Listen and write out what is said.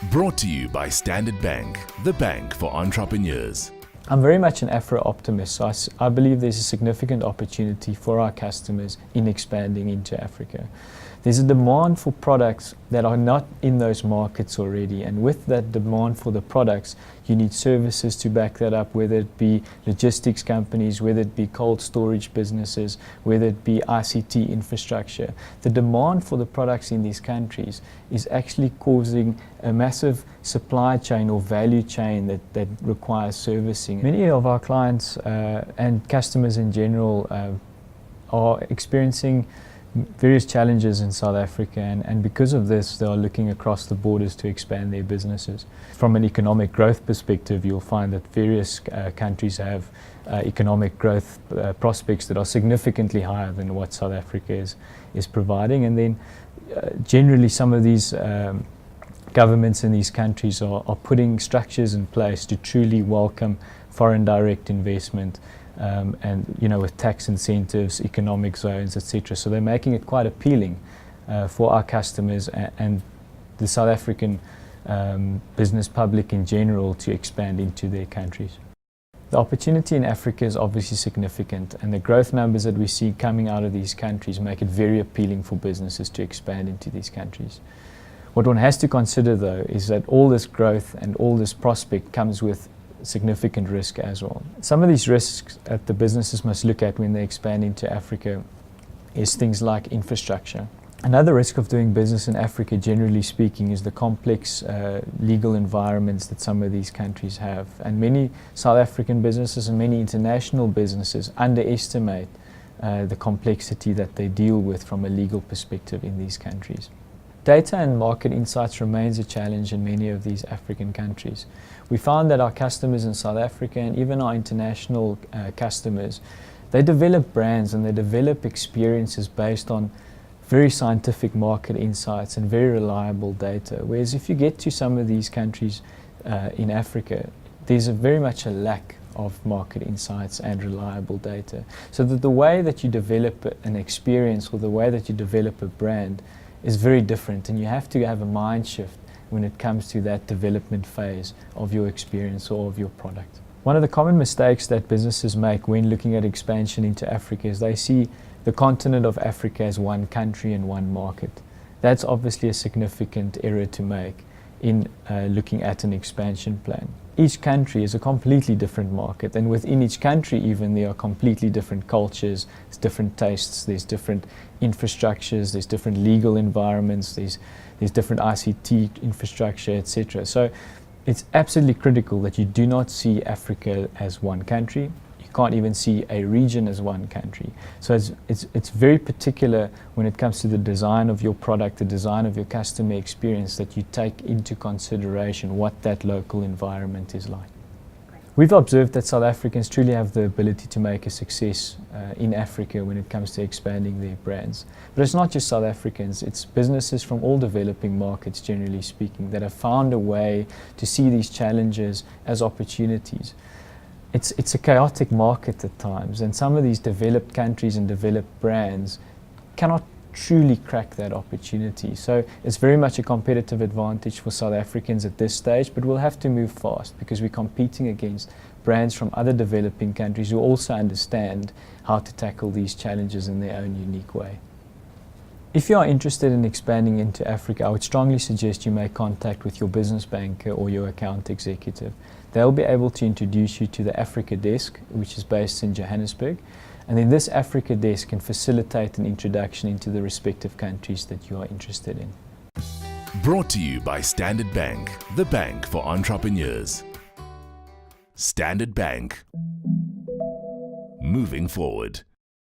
Brought to you by Standard Bank, the bank for entrepreneurs. I'm very much an Afro-optimist, so I believe there's a significant opportunity for our customers in expanding into Africa. There's a demand for products that are not in those markets already, and with that demand for the products, you need services to back that up, whether it be logistics companies, whether it be cold storage businesses, whether it be ICT infrastructure. The demand for the products in these countries is actually causing a massive supply chain or value chain that requires servicing. Many of our clients and customers in general are experiencing various challenges in South Africa, and because of this they are looking across the borders to expand their businesses. From an economic growth perspective, you'll find that various countries have economic growth prospects that are significantly higher than what South Africa is providing, and then generally some of these governments in these countries are putting structures in place to truly welcome foreign direct investment, and with tax incentives, economic zones, etc. So they're making it quite appealing for our customers and the South African business public in general to expand into their countries. The opportunity in Africa is obviously significant, and the growth numbers that we see coming out of these countries make it very appealing for businesses to expand into these countries. What one has to consider, though, is that all this growth and all this prospect comes with significant risk as well. Some of these risks that the businesses must look at when they expand into Africa is things like infrastructure. Another risk of doing business in Africa, generally speaking, is the complex legal environments that some of these countries have. And many South African businesses and many international businesses underestimate the complexity that they deal with from a legal perspective in these countries. Data and market insights remains a challenge in many of these African countries. We found that our customers in South Africa and even our international customers, they develop brands and they develop experiences based on very scientific market insights and very reliable data. Whereas if you get to some of these countries in Africa, there's very much a lack of market insights and reliable data. So that the way that you develop an experience or the way that you develop a brand is very different, and you have to have a mind shift when it comes to that development phase of your experience or of your product. One of the common mistakes that businesses make when looking at expansion into Africa is they see the continent of Africa as one country and one market. That's obviously a significant error to make in looking at an expansion plan. Each country is a completely different market, and within each country even there are completely different cultures, there's different tastes, there's different infrastructures, there's different legal environments, there's different ICT infrastructure, etc. So it's absolutely critical that you do not see Africa as one country. You can't even see a region as one country. So it's very particular when it comes to the design of your product, the design of your customer experience, that you take into consideration what that local environment is like. We've observed that South Africans truly have the ability to make a success in Africa when it comes to expanding their brands. But it's not just South Africans, it's businesses from all developing markets, generally speaking, that have found a way to see these challenges as opportunities. It's a chaotic market at times, and some of these developed countries and developed brands cannot truly crack that opportunity. So it's very much a competitive advantage for South Africans at this stage, but we'll have to move fast because we're competing against brands from other developing countries who also understand how to tackle these challenges in their own unique way. If you are interested in expanding into Africa, I would strongly suggest you make contact with your business banker or your account executive. They'll be able to introduce you to the Africa desk, which is based in Johannesburg, and then this Africa desk can facilitate an introduction into the respective countries that you are interested in. Brought to you by Standard Bank, the bank for entrepreneurs. Standard Bank. Moving forward.